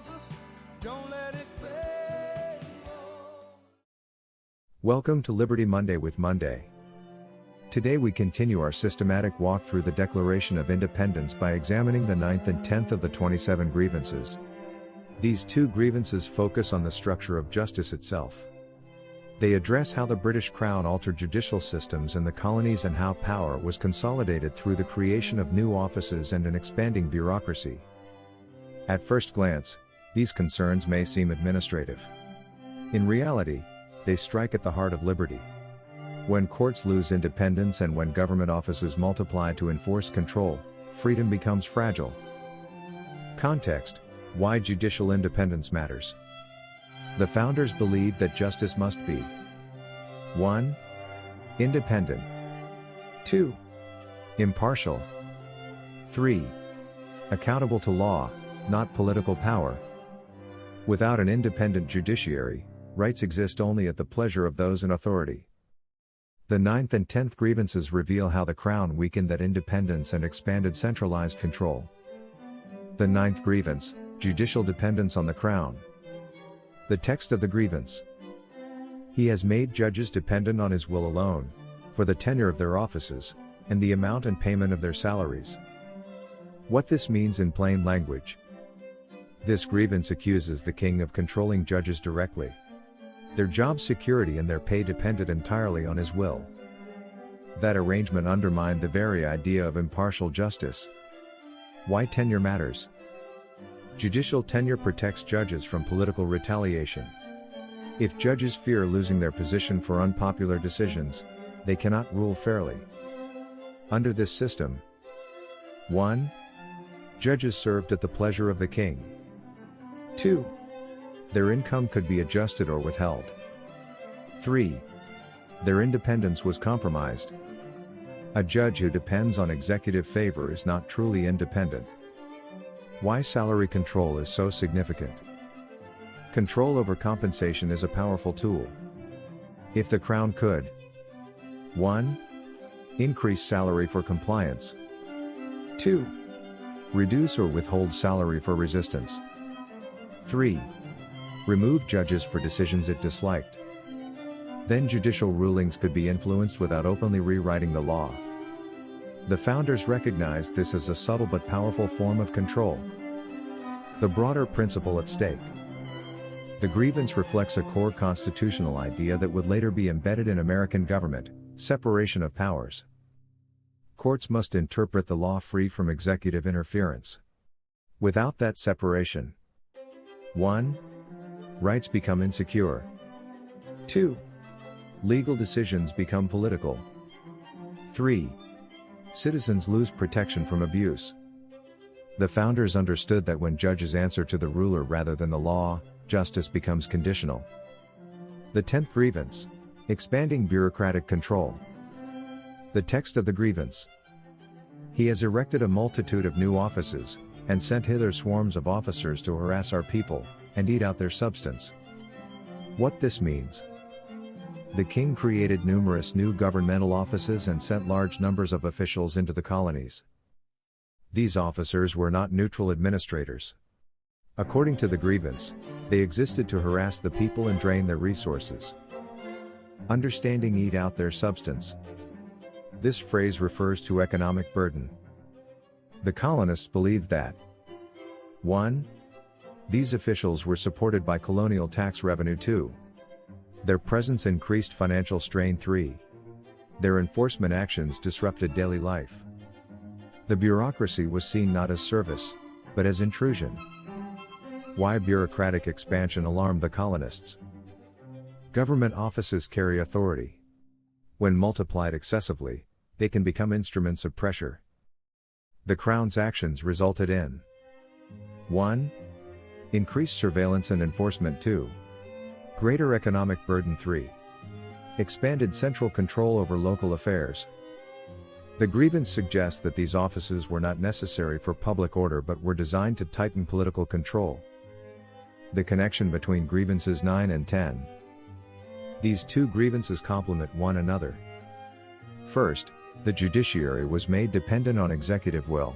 us, don't let it fade. Welcome to Liberty Monday with Monday. Today we continue our systematic walk through the Declaration of Independence by examining the 9th and 10th of the 27 grievances. These two grievances focus on the structure of justice itself. They address how the British Crown altered judicial systems in the colonies and how power was consolidated through the creation of new offices and an expanding bureaucracy. At first glance, these concerns may seem administrative. In reality, they strike at the heart of liberty. When courts lose independence and when government offices multiply to enforce control, freedom becomes fragile. Context: why judicial independence matters. The founders believed that justice must be 1. Independent. 2. Impartial. 3. Accountable to law, not political power. Without an independent judiciary, rights exist only at the pleasure of those in authority. The 9th and 10th grievances reveal how the Crown weakened that independence and expanded centralized control. The 9th grievance: judicial dependence on the Crown. The text of the grievance: he has made judges dependent on his will alone, for the tenure of their offices, and the amount and payment of their salaries. What this means in plain language: this grievance accuses the king of controlling judges directly. Their job security and their pay depended entirely on his will. That arrangement undermined the very idea of impartial justice. Why tenure matters. Judicial tenure protects judges from political retaliation. If judges fear losing their position for unpopular decisions, they cannot rule fairly. Under this system: 1. Judges served at the pleasure of the king. 2. Their income could be adjusted or withheld. 3. Their independence was compromised. A judge who depends on executive favor is not truly independent. Why salary control is so significant. Control over compensation is a powerful tool. If the Crown could 1. Increase salary for compliance. 2. Reduce or withhold salary for resistance. 3. Remove judges for decisions it disliked. Then judicial rulings could be influenced without openly rewriting the law. The founders recognized this as a subtle but powerful form of control. The broader principle at stake. The grievance reflects a core constitutional idea that would later be embedded in American government: separation of powers. Courts must interpret the law free from executive interference. Without that separation: 1. Rights become insecure. 2. Legal decisions become political. 3. Citizens lose protection from abuse. The founders understood that when judges answer to the ruler rather than the law, justice becomes conditional. The 10th grievance: expanding bureaucratic control. The text of the grievance: he has erected a multitude of new offices, and sent hither swarms of officers to harass our people, and eat out their substance. What this means: the king created numerous new governmental offices and sent large numbers of officials into the colonies. These officers were not neutral administrators. According to the grievance, they existed to harass the people and drain their resources. Understanding eat out their substance. This phrase refers to economic burden. The colonists believed that 1. These officials were supported by colonial tax revenue. 2. Their presence increased financial strain. 3. Their enforcement actions disrupted daily life. The bureaucracy was seen not as service, but as intrusion. Why bureaucratic expansion alarmed the colonists. Government offices carry authority. When multiplied excessively, they can become instruments of pressure. The Crown's actions resulted in 1. Increased surveillance and enforcement. 2. Greater economic burden. 3. Expanded central control over local affairs. The grievance suggests that these offices were not necessary for public order but were designed to tighten political control. The connection between grievances 9 and 10. These two grievances complement one another. First, the judiciary was made dependent on executive will.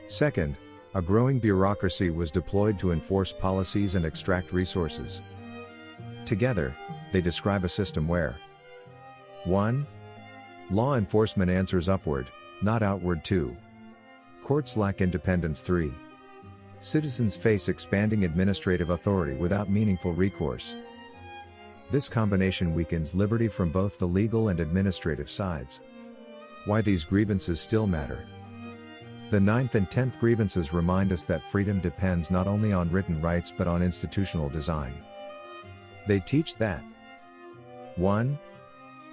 Second, A growing bureaucracy was deployed to enforce policies and extract resources. Together, they describe a system where 1. Law enforcement answers upward, not outward. 2. Courts lack independence. 3. Citizens face expanding administrative authority without meaningful recourse. This combination weakens liberty from both the legal and administrative sides. Why these grievances still matter. The 9th and 10th grievances remind us that freedom depends not only on written rights but on institutional design. They teach that 1.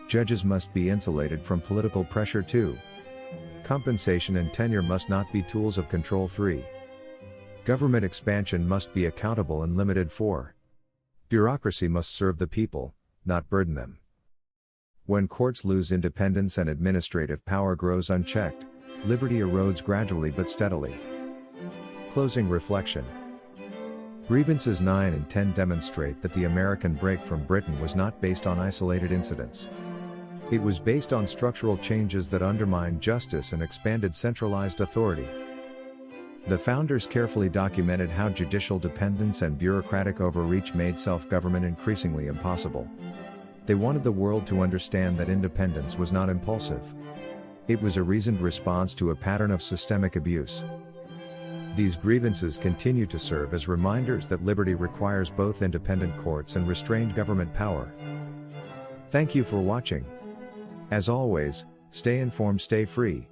Judges must be insulated from political pressure. 2. Compensation and tenure must not be tools of control. 3. Government expansion must be accountable and limited. 4. Bureaucracy must serve the people, not burden them. When courts lose independence and administrative power grows unchecked, liberty erodes gradually but steadily. Closing reflection. Grievances 9 and 10 demonstrate that the American break from Britain was not based on isolated incidents. It was based on structural changes that undermined justice and expanded centralized authority. The founders carefully documented how judicial dependence and bureaucratic overreach made self-government increasingly impossible. They wanted the world to understand that independence was not impulsive. It was a reasoned response to a pattern of systemic abuse. These grievances continue to serve as reminders that liberty requires both independent courts and restrained government power. Thank you for watching. As always, stay informed, stay free.